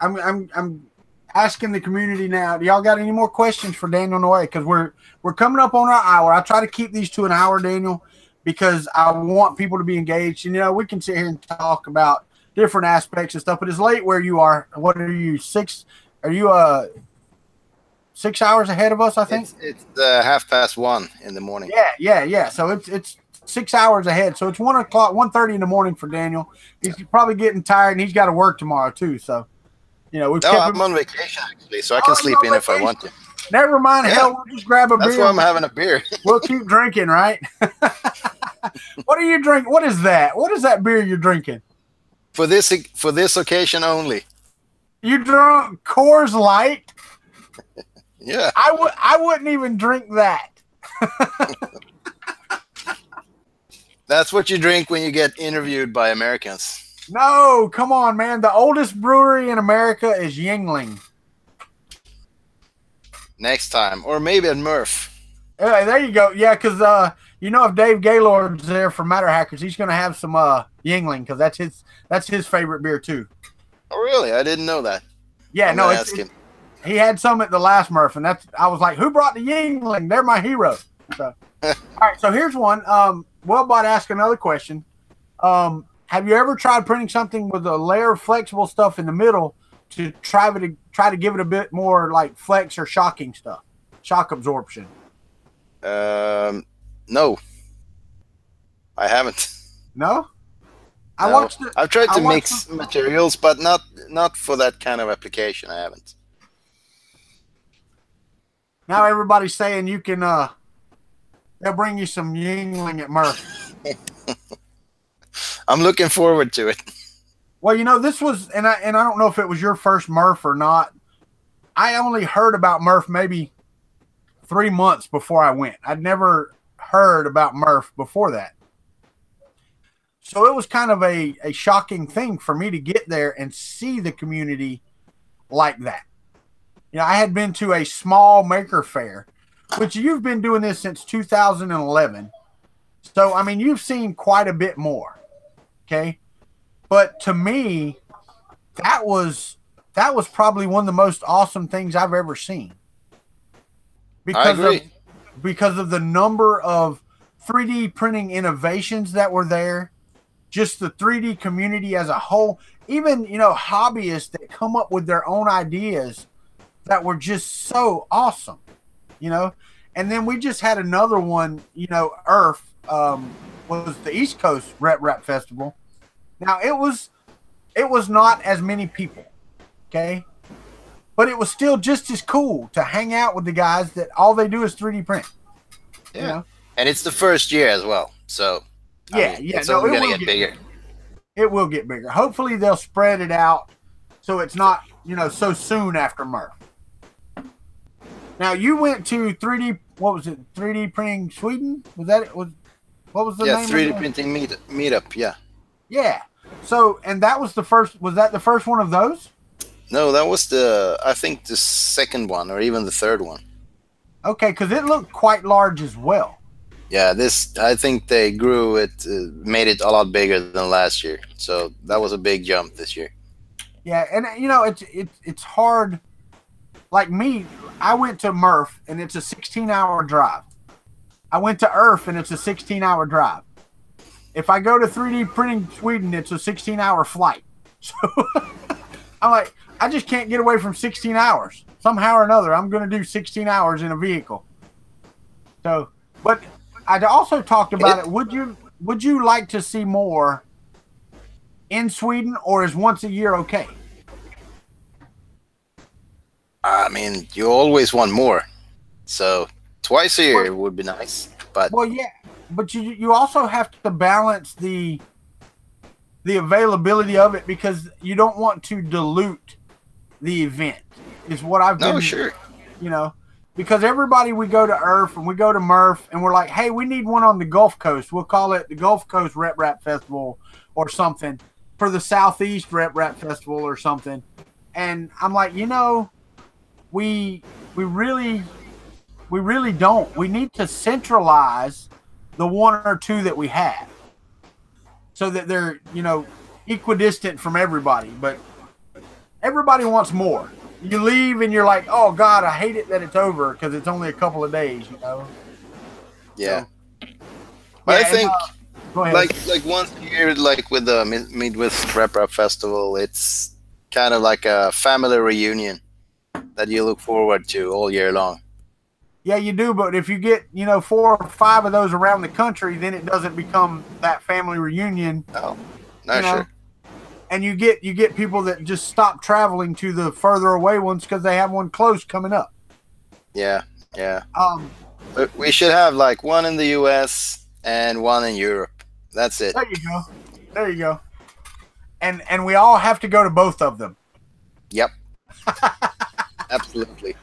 I'm asking the community now. Do y'all got any more questions for Daniel Noree? Because we're coming up on our hour. I try to keep these to an hour, Daniel, because I want people to be engaged. And we can sit here and talk about different aspects and stuff. But it's late where you are. What are you, 6? Are you 6 hours ahead of us? I think it's 1:30 in the morning. Yeah. So it's 6 hours ahead. So it's 1:30 in the morning for Daniel. He's probably getting tired, and he's got to work tomorrow too. So I'm on vacation actually, so I can sleep in if I want to. Never mind. Yeah. Hell, we'll just grab a beer. That's why I'm having a beer. We'll keep drinking, right? What do you drink? What is that? What is that beer you're drinking? For this occasion only. You drunk Coors Light? Yeah. I wouldn't even drink that. That's what you drink when you get interviewed by Americans. No, come on, man. The oldest brewery in America is Yuengling. Next time. Or maybe at Murph. There you go. Yeah, because if Dave Gaylord's there for Matter Hackers, he's going to have some Yuengling because that's his favorite beer too. Oh, really? I didn't know that. Yeah, he had some at the last Murph, and I was like, who brought the Yuengling? They're my hero. So, all right, so here's one. Wellbot asked another question. Have you ever tried printing something with a layer of flexible stuff in the middle to try to give it a bit more like flex or shock absorption? No, I haven't. No? I've tried to mix materials, but not for that kind of application. I haven't. Now everybody's saying you can. They'll bring you some Yuengling at Murph. I'm looking forward to it. Well, this was, and I don't know if it was your first Murph or not. I only heard about Murph maybe 3 months before I went. I'd never heard about Murph before that. So it was kind of a shocking thing for me to get there and see the community like that. I had been to a small maker fair, which you've been doing this since 2011. So, you've seen quite a bit more. Okay. But to me, that was probably one of the most awesome things I've ever seen. I agree. Because of the number of 3D printing innovations that were there, just the 3D community as a whole, even, hobbyists that come up with their own ideas that were just so awesome, you know. And then we just had another one, you know, Earth was the East Coast Rap Festival. Now it was not as many people, okay, but it was still just as cool to hang out with the guys that all they do is 3D print. Yeah, you know? And it's the first year as well, so it's only gonna get bigger. It will get bigger. Hopefully they'll spread it out so it's not, you know, so soon after Murph. Now you went to 3D. What was it? 3D printing Sweden? Was that it? What was the name? 3D printing meetup. Yeah. Yeah. So, and that was the first. Was that the first one of those? No, that was I think the second one, or even the third one. Okay, because it looked quite large as well. Yeah, I think they grew it, made it a lot bigger than last year. So that was a big jump this year. Yeah, and you know, it's hard. Like me, I went to Murph, and it's a 16-hour drive. I went to Earth, and it's a 16-hour drive. If I go to 3D printing Sweden, it's a 16-hour flight. So I'm like, I just can't get away from 16 hours. Somehow or another, I'm going to do 16 hours in a vehicle. So, but I also talked about it. Would you like to see more in Sweden, or is once a year okay? I mean, you always want more. So twice a year would be nice. But well, yeah, but you also have to balance the availability of it, because you don't want to dilute the event. Is what I've been. No, sure. You know, because everybody, we go to Earth and we go to Murph and we're like, hey, we need one on the Gulf Coast. We'll call it the Gulf Coast Rap Festival or something, for the Southeast Rap Festival or something. And I'm like, you know, we really don't. We need to centralize the one or two that we have, so that they're, you know, equidistant from everybody. But everybody wants more. You leave and you're like, oh God, I hate it that it's over, because it's only a couple of days, you know. Yeah. So, but I think go ahead. like once a year, like with the Midwest Rap Festival, it's kind of like a family reunion that you look forward to all year long. Yeah, you do, but if you get, you know, 4 or 5 of those around the country, then it doesn't become that family reunion. Oh, not sure. And you get people that just stop traveling to the further away ones because they have one close coming up. Yeah. But we should have like one in the US and one in Europe. That's it. There you go. And we all have to go to both of them. Yep. Absolutely.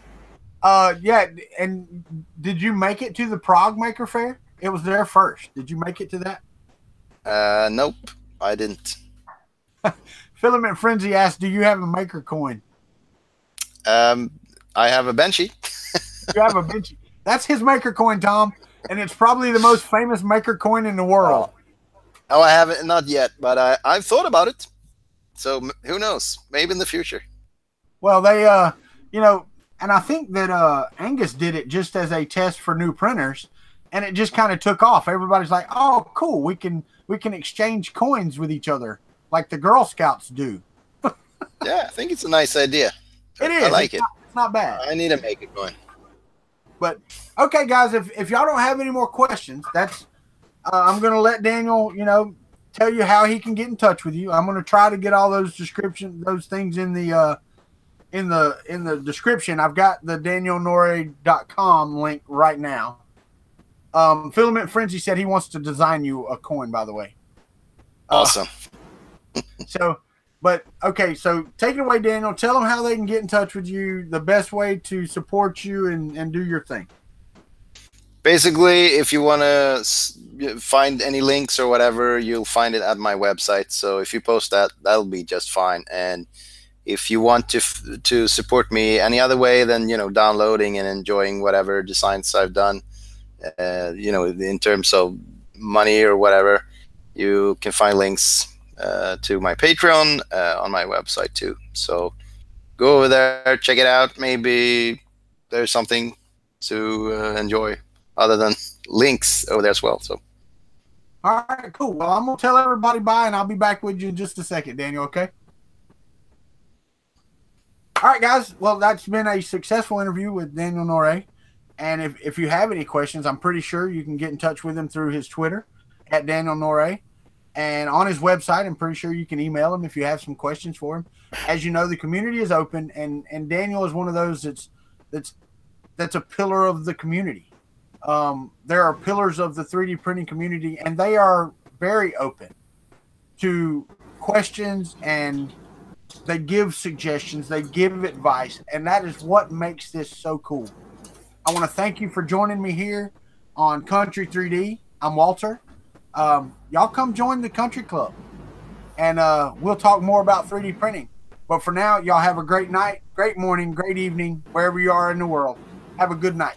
Yeah, and did you make it to the Prague Maker Fair? It was there first. Did you make it to that? Nope, I didn't. Filament Frenzy asked, do you have a maker coin? I have a Benchy. You have a Benchy. That's his maker coin, Tom, and it's probably the most famous maker coin in the world. Oh, I haven't, not yet, but I've thought about it. So who knows? Maybe in the future. Well, they, you know, and I think that Angus did it just as a test for new printers, and it just kind of took off. Everybody's like, "Oh, cool! We can exchange coins with each other like the Girl Scouts do." Yeah, I think it's a nice idea. It is. I like it. It's not bad. I need to make a coin. But okay, guys, if y'all don't have any more questions, that's I'm gonna let Daniel, you know, tell you how he can get in touch with you. I'm gonna try to get all those those things in the description. I've got the DanielNoree.com link right now. Filament Frenzy said he wants to design you a coin, by the way. Awesome. But okay, so take it away, Daniel. Tell them how they can get in touch with you, the best way to support you and do your thing. Basically, if you want to find any links or whatever, you'll find it at my website. So if you post that, that'll be just fine. And if you want to support me any other way than, you know, downloading and enjoying whatever designs I've done, you know, in terms of money or whatever, you can find links to my Patreon on my website too. So go over there, check it out. Maybe there's something to enjoy other than links over there as well. So all right, cool. Well, I'm gonna tell everybody bye, and I'll be back with you in just a second, Daniel. Okay. All right, guys. Well, that's been a successful interview with Daniel Noree. And if you have any questions, I'm pretty sure you can get in touch with him through his Twitter at Daniel Noree. And on his website, I'm pretty sure you can email him if you have some questions for him. As you know, the community is open, and Daniel is one of those that's a pillar of the community. There are pillars of the 3D printing community, and they are very open to questions, and they give suggestions, they give advice, and that is what makes this so cool. I want to thank you for joining me here on Kuntry 3D. I'm Walter. Y'all come join the Kuntry Club, and we'll talk more about 3D printing. But for now, y'all have a great night, great morning, great evening, wherever you are in the world. Have a good night.